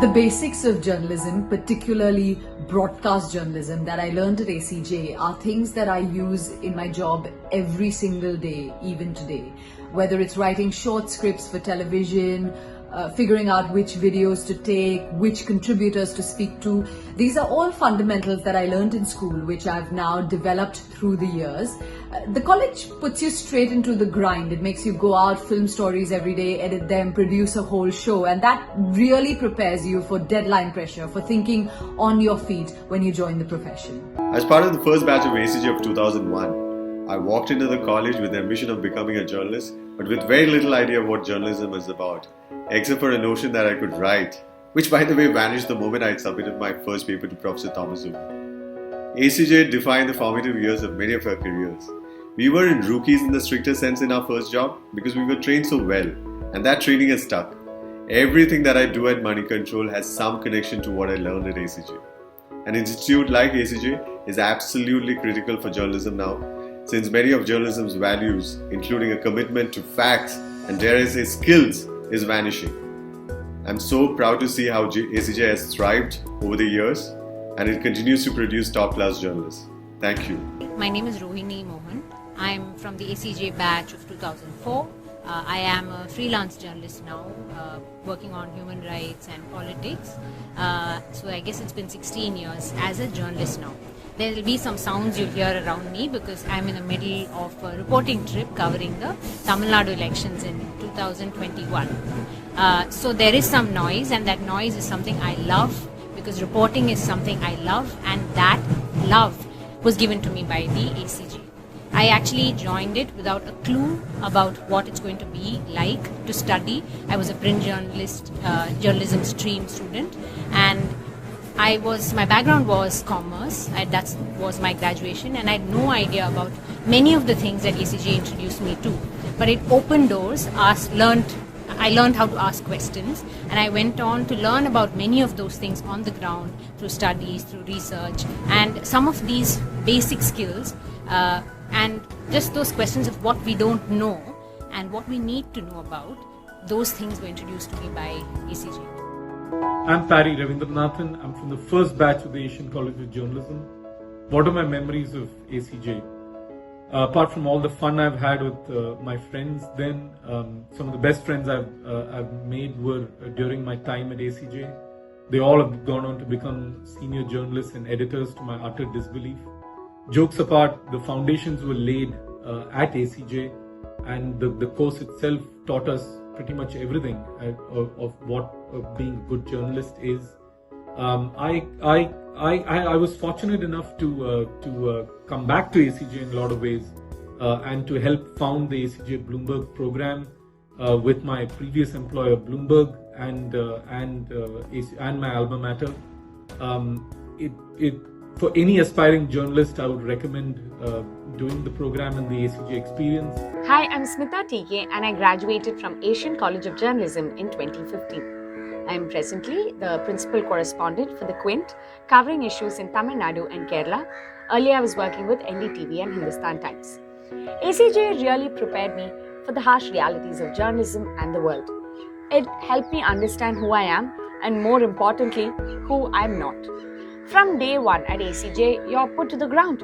The basics of journalism, particularly broadcast journalism that I learned at ACJ, are things that I use in my job every single day, even today. Whether it's writing short scripts for television, figuring out which videos to take, which contributors to speak to. These are all fundamentals that I learned in school, which I've now developed through the years. The college puts you straight into the grind. It makes you go out, film stories every day, edit them, produce a whole show, and that really prepares you for deadline pressure, for thinking on your feet when you join the profession. As part of the first batch of ACJ of 2001, I walked into the college with the ambition of becoming a journalist, but with very little idea of what journalism is about, except for a notion that I could write, which by the way vanished the moment I had submitted my first paper to Professor Thomas Zuma. ACJ defined the formative years of many of our careers. We weren't rookies in the stricter sense in our first job because we were trained so well, and that training has stuck. Everything that I do at Money Control has some connection to what I learned at ACJ. An institute like ACJ is absolutely critical for journalism now, since many of journalism's values, including a commitment to facts and dare I say skills, is vanishing. I'm so proud to see how ACJ has thrived over the years, and it continues to produce top-class journalists. Thank you. My name is Rohini Mohan. I'm from the ACJ batch of 2004. I am a freelance journalist now, working on human rights and politics. So I guess it's been 16 years as a journalist now. There will be some sounds you'll hear around me because I'm in the middle of a reporting trip covering the Tamil Nadu elections in 2021. So there is some noise, and that noise is something I love because reporting is something I love, and that love was given to me by the ACJ. I actually joined it without a clue about what it's going to be like to study. I was a print journalist, journalism stream student, and my background was commerce. That was my graduation, and I had no idea about many of the things that ACJ introduced me to. But it opened doors. I learned how to ask questions, and I went on to learn about many of those things on the ground through studies, through research, and some of these basic skills and just those questions of what we don't know and what we need to know about. Those things were introduced to me by ACJ. I'm Pari Ravindranathan. I'm from the first batch of the Asian College of Journalism. What are my memories of ACJ? Apart from all the fun I've had with my friends then, some of the best friends I've made were during my time at ACJ. They all have gone on to become senior journalists and editors, to my utter disbelief. Jokes apart, the foundations were laid at ACJ, and the course itself taught us pretty much everything of what being a good journalist is. I was fortunate enough to come back to ACJ in a lot of ways and to help found the ACJ Bloomberg program with my previous employer Bloomberg and my alma mater. For any aspiring journalist, I would recommend doing the program and the ACJ experience. Hi, I'm Smita TK, and I graduated from Asian College of Journalism in 2015. I am presently the principal correspondent for the Quint, covering issues in Tamil Nadu and Kerala. Earlier, I was working with NDTV and Hindustan Times. ACJ really prepared me for the harsh realities of journalism and the world. It helped me understand who I am, and more importantly, who I'm not. From day one at ACJ, you're put to the ground.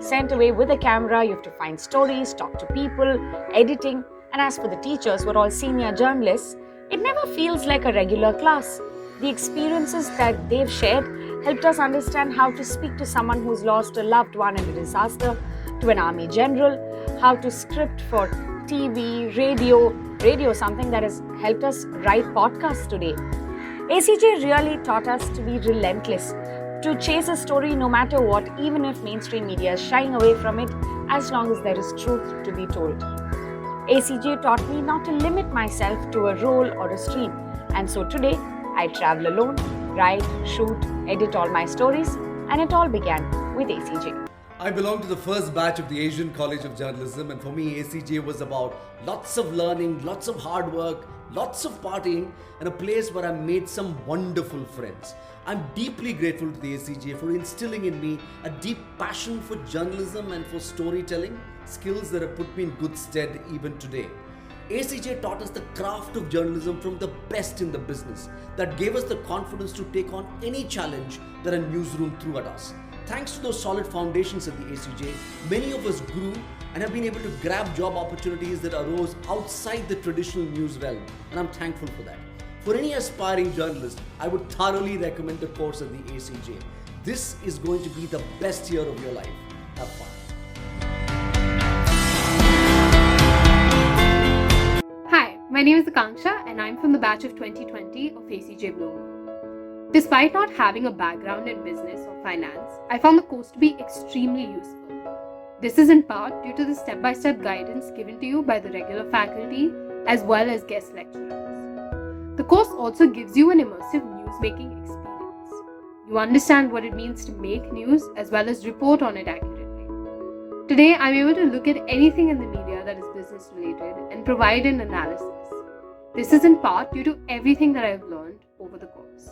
Sent away with a camera, you have to find stories, talk to people, editing, and as for the teachers who are all senior journalists, it never feels like a regular class. The experiences that they've shared helped us understand how to speak to someone who's lost a loved one in a disaster, to an army general, how to script for TV, radio, something that has helped us write podcasts today. ACJ really taught us to be relentless, to chase a story no matter what, even if mainstream media is shying away from it, as long as there is truth to be told. ACJ taught me not to limit myself to a role or a stream, and so today I travel alone, write, shoot, edit all my stories, and it all began with ACJ. I belong to the first batch of the Asian College of Journalism, and for me ACJ was about lots of learning, lots of hard work, lots of partying, and a place where I made some wonderful friends. I'm deeply grateful to the ACJ for instilling in me a deep passion for journalism and for storytelling, skills that have put me in good stead even today. ACJ taught us the craft of journalism from the best in the business that gave us the confidence to take on any challenge that a newsroom threw at us. Thanks to those solid foundations at the ACJ, many of us grew and have been able to grab job opportunities that arose outside the traditional news realm, and I'm thankful for that. For any aspiring journalist, I would thoroughly recommend the course at the ACJ. This is going to be the best year of your life. Have fun. Hi, my name is Akanksha and I'm from the batch of 2020 of ACJ Bloomberg. Despite not having a background in business or finance, I found the course to be extremely useful. This is in part due to the step-by-step guidance given to you by the regular faculty as well as guest lecturers. The course also gives you an immersive news-making experience. You understand what it means to make news as well as report on it accurately. Today, I'm able to look at anything in the media that is business related and provide an analysis. This is in part due to everything that I've learned over the course.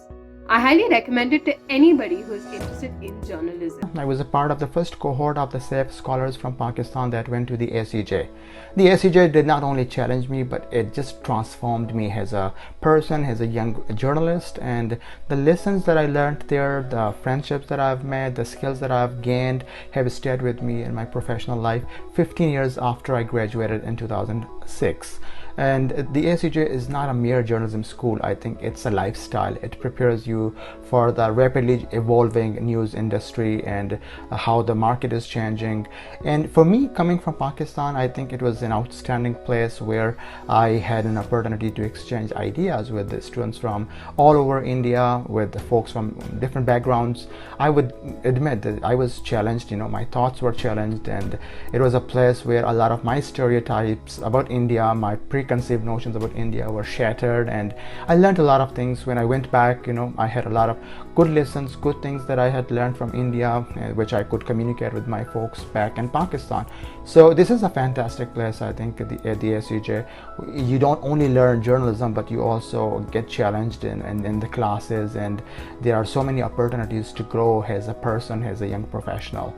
I highly recommend it to anybody who is interested in journalism. I was a part of the first cohort of the SAFE scholars from Pakistan that went to the ACJ. The ACJ did not only challenge me, but it just transformed me as a person, as a young journalist, and the lessons that I learned there, the friendships that I've made, the skills that I've gained have stayed with me in my professional life 15 years after I graduated in 2006. And the ACJ is not a mere journalism school. I think it's a lifestyle. It prepares you for the rapidly evolving news industry and how the market is changing. And for me, coming from Pakistan, I think it was an outstanding place where I had an opportunity to exchange ideas with the students from all over India, with the folks from different backgrounds. I would admit that I was challenged, my thoughts were challenged, and it was a place where a lot of my stereotypes about India, my preconceived notions about India were shattered, and I learned a lot of things. When I went back, I had a lot of good lessons, good things that I had learned from India, which I could communicate with my folks back in Pakistan. So this is a fantastic place, I think, at the ACJ. You don't only learn journalism, but you also get challenged in the classes, and there are so many opportunities to grow as a person, as a young professional.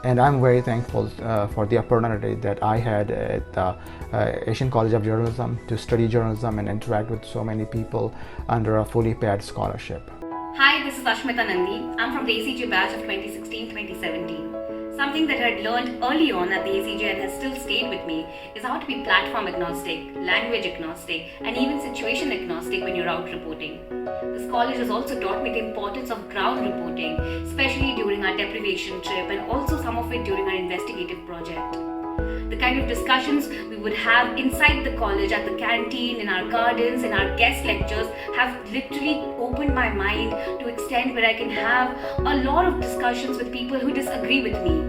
And I'm very thankful for the opportunity that I had at the Asian College of Journalism to study journalism and interact with so many people under a fully paid scholarship. Hi, this is Ashmita Nandi. I'm from the ACJ batch of 2016-2017. Something that I had learned early on at the ACJ and has still stayed with me is how to be platform agnostic, language agnostic, and even situation agnostic when you're out reporting. This college has also taught me the importance of ground reporting, especially during our deprivation trip and also some of it during our investigative project. The kind of discussions we would have inside the college, at the canteen, in our gardens, in our guest lectures have literally opened my mind to extent where I can have a lot of discussions with people who disagree with me.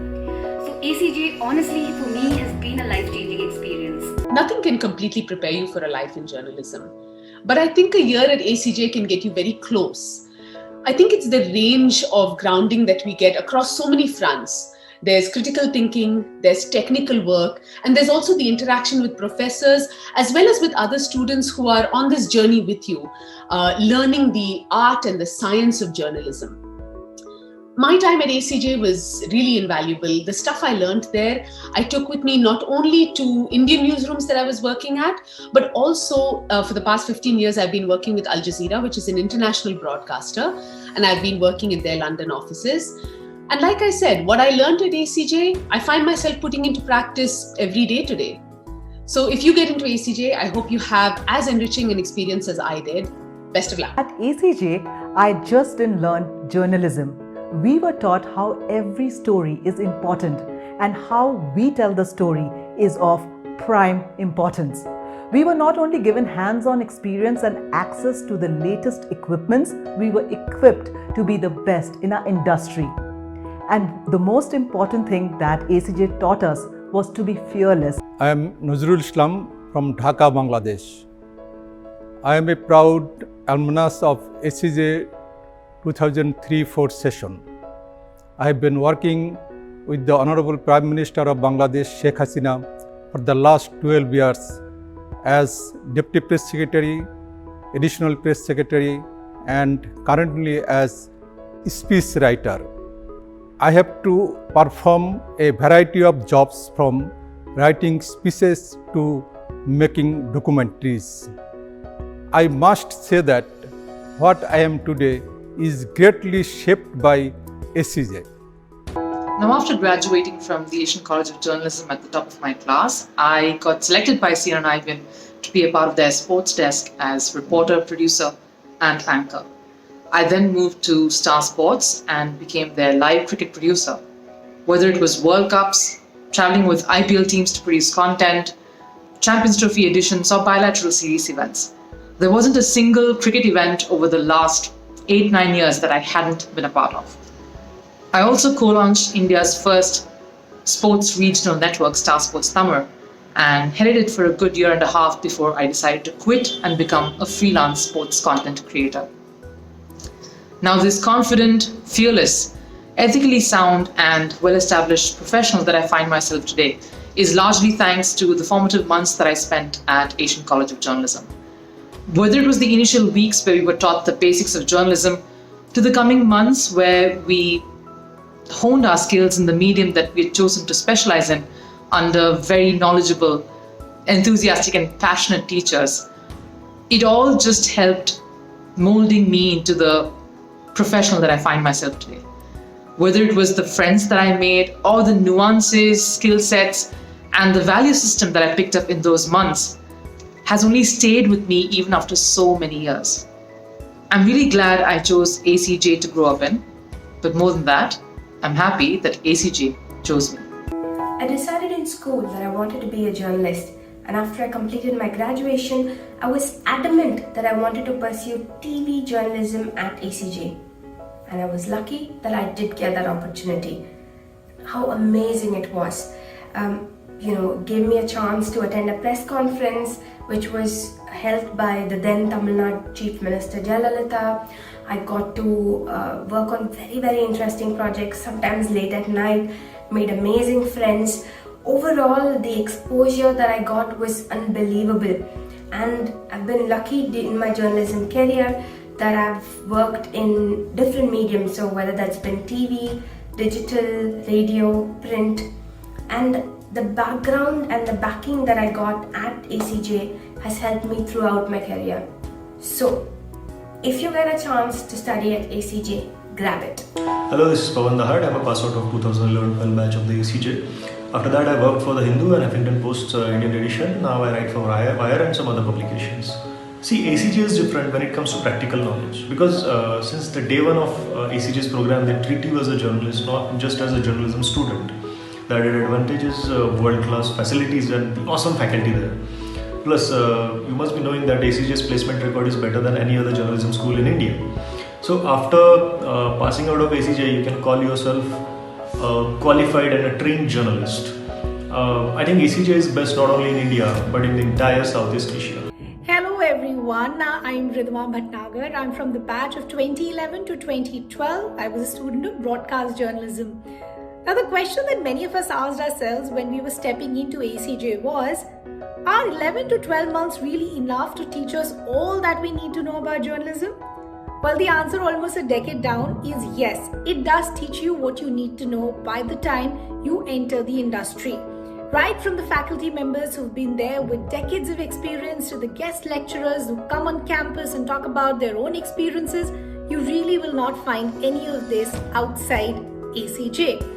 So ACJ honestly for me has been a life-changing experience. Nothing can completely prepare you for a life in journalism. But I think a year at ACJ can get you very close. I think it's the range of grounding that we get across so many fronts. There's critical thinking, there's technical work, and there's also the interaction with professors as well as with other students who are on this journey with you, learning the art and the science of journalism. My time at ACJ was really invaluable. The stuff I learned there, I took with me not only to Indian newsrooms that I was working at, but also for the past 15 years, I've been working with Al Jazeera, which is an international broadcaster, and I've been working in their London offices. And like I said, what I learned at ACJ, I find myself putting into practice every day today. So if you get into ACJ, I hope you have as enriching an experience as I did. Best of luck. At ACJ, I just didn't learn journalism. We were taught how every story is important and how we tell the story is of prime importance. We were not only given hands-on experience and access to the latest equipments, we were equipped to be the best in our industry. And the most important thing that ACJ taught us was to be fearless. I am Nazrul Islam from Dhaka, Bangladesh. I am a proud alumnus of ACJ 2003-4 session. I have been working with the Honorable Prime Minister of Bangladesh, Sheikh Hasina, for the last 12 years as Deputy Press Secretary, Additional Press Secretary, and currently as speech writer. I have to perform a variety of jobs from writing speeches to making documentaries. I must say that what I am today is greatly shaped by ACJ. Now, after graduating from the Asian College of Journalism at the top of my class, I got selected by CNN IVN to be a part of their sports desk as reporter, producer, and anchor. I then moved to Star Sports and became their live cricket producer. Whether it was World Cups, traveling with IPL teams to produce content, Champions Trophy editions, or bilateral series events, there wasn't a single cricket event over the last 8-9 years that I hadn't been a part of. I also co-launched India's first sports regional network, Star Sports Tamil, and headed it for a good year and a half before I decided to quit and become a freelance sports content creator. Now, this confident, fearless, ethically sound, and well-established professional that I find myself today is largely thanks to the formative months that I spent at Asian College of Journalism. Whether it was the initial weeks where we were taught the basics of journalism, to the coming months where we honed our skills in the medium that we had chosen to specialize in under very knowledgeable, enthusiastic, and passionate teachers, it all just helped molding me into the professional that I find myself today. Whether it was the friends that I made or the nuances, skill sets, and the value system that I picked up in those months has only stayed with me even after so many years. I'm really glad I chose ACJ to grow up in, but more than that, I'm happy that ACJ chose me. I decided in school that I wanted to be a journalist, and after I completed my graduation, I was adamant that I wanted to pursue TV journalism at ACJ. And I was lucky that I did get that opportunity. How amazing it was. Gave me a chance to attend a press conference which was held by the then Tamil Nadu Chief Minister Jayalalitha. I got to work on very, very interesting projects, sometimes late at night, made amazing friends. Overall, the exposure that I got was unbelievable. And I've been lucky in my journalism career that I've worked in different mediums, so whether that's been TV, digital, radio, print, and the background and the backing that I got at ACJ has helped me throughout my career. So, if you get a chance to study at ACJ, grab it. Hello, this is Pawan Dahad. I'm a pass out of 2011-12 batch of the ACJ. After that, I worked for the Hindu and Huffington Post's Indian edition. Now I write for Wire and some other publications. See, ACJ is different when it comes to practical knowledge because since the day one of ACJ's program, they treat you as a journalist, not just as a journalism student. The added advantage is world-class facilities and awesome faculty there. Plus, you must be knowing that ACJ's placement record is better than any other journalism school in India. So after passing out of ACJ, you can call yourself a qualified and a trained journalist. I think ACJ is best not only in India, but in the entire Southeast Asia. Hello everyone, I'm Ridhima Bhatnagar. I'm from the batch of 2011 to 2012. I was a student of broadcast journalism. Now the question that many of us asked ourselves when we were stepping into ACJ was, are 11 to 12 months really enough to teach us all that we need to know about journalism? Well, the answer almost a decade down is yes. It does teach you what you need to know by the time you enter the industry. Right from the faculty members who've been there with decades of experience to the guest lecturers who come on campus and talk about their own experiences, you really will not find any of this outside ACJ.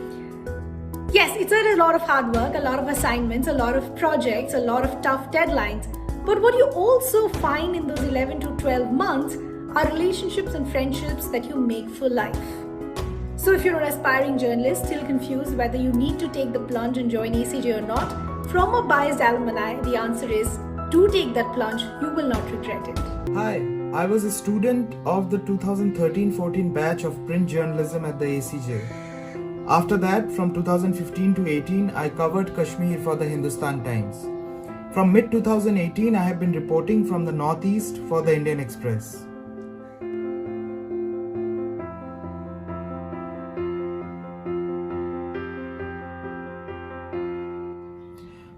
Yes, it's a lot of hard work, a lot of assignments, a lot of projects, a lot of tough deadlines. But what you also find in those 11 to 12 months are relationships and friendships that you make for life. So if you're an aspiring journalist still confused whether you need to take the plunge and join ACJ or not, from a biased alumni, the answer is do take that plunge, you will not regret it. Hi, I was a student of the 2013-14 batch of print journalism at the ACJ. After that, from 2015 to 18, I covered Kashmir for the Hindustan Times. From mid-2018, I have been reporting from the Northeast for the Indian Express.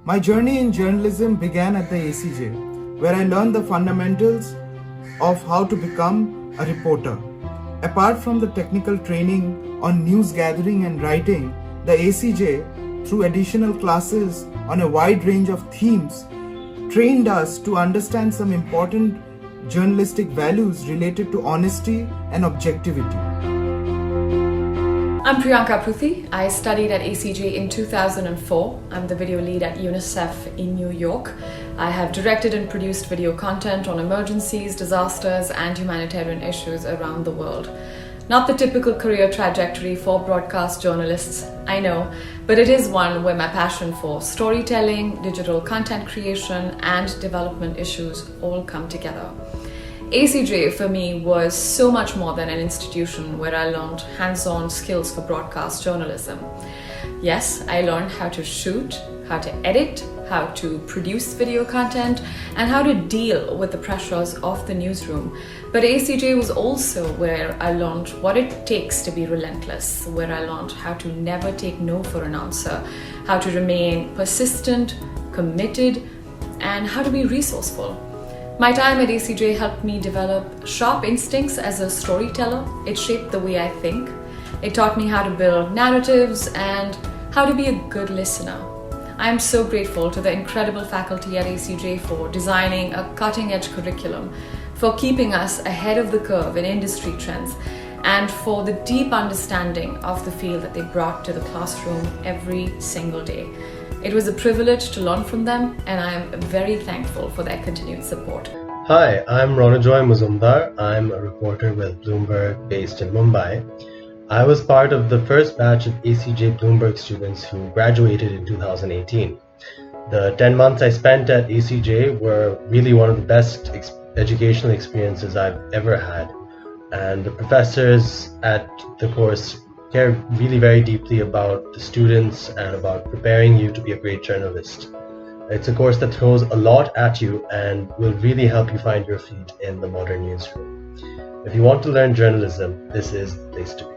My journey in journalism began at the ACJ, where I learned the fundamentals of how to become a reporter. Apart from the technical training on news gathering and writing, the ACJ, through additional classes on a wide range of themes, trained us to understand some important journalistic values related to honesty and objectivity. I'm Priyanka Pruthi. I studied at ACJ in 2004. I'm the video lead at UNICEF in New York. I have directed and produced video content on emergencies, disasters, and humanitarian issues around the world. Not the typical career trajectory for broadcast journalists, I know, but it is one where my passion for storytelling, digital content creation, and development issues all come together. ACJ for me was so much more than an institution where I learned hands-on skills for broadcast journalism. Yes, I learned how to shoot, how to edit, how to produce video content, and how to deal with the pressures of the newsroom. But ACJ was also where I learned what it takes to be relentless, where I learned how to never take no for an answer, how to remain persistent, committed, and how to be resourceful. My time at ACJ helped me develop sharp instincts as a storyteller. It shaped the way I think. It taught me how to build narratives and how to be a good listener. I am so grateful to the incredible faculty at ACJ for designing a cutting-edge curriculum, for keeping us ahead of the curve in industry trends, and for the deep understanding of the field that they brought to the classroom every single day. It was a privilege to learn from them, and I am very thankful for their continued support. Hi, I'm Ronojoy Muzumdar. I'm a reporter with Bloomberg based in Mumbai. I was part of the first batch of ACJ Bloomberg students who graduated in 2018. The 10 months I spent at ACJ were really one of the best educational experiences I've ever had. And the professors at the course care really very deeply about the students and about preparing you to be a great journalist. It's a course that throws a lot at you and will really help you find your feet in the modern newsroom. If you want to learn journalism, this is the place to be.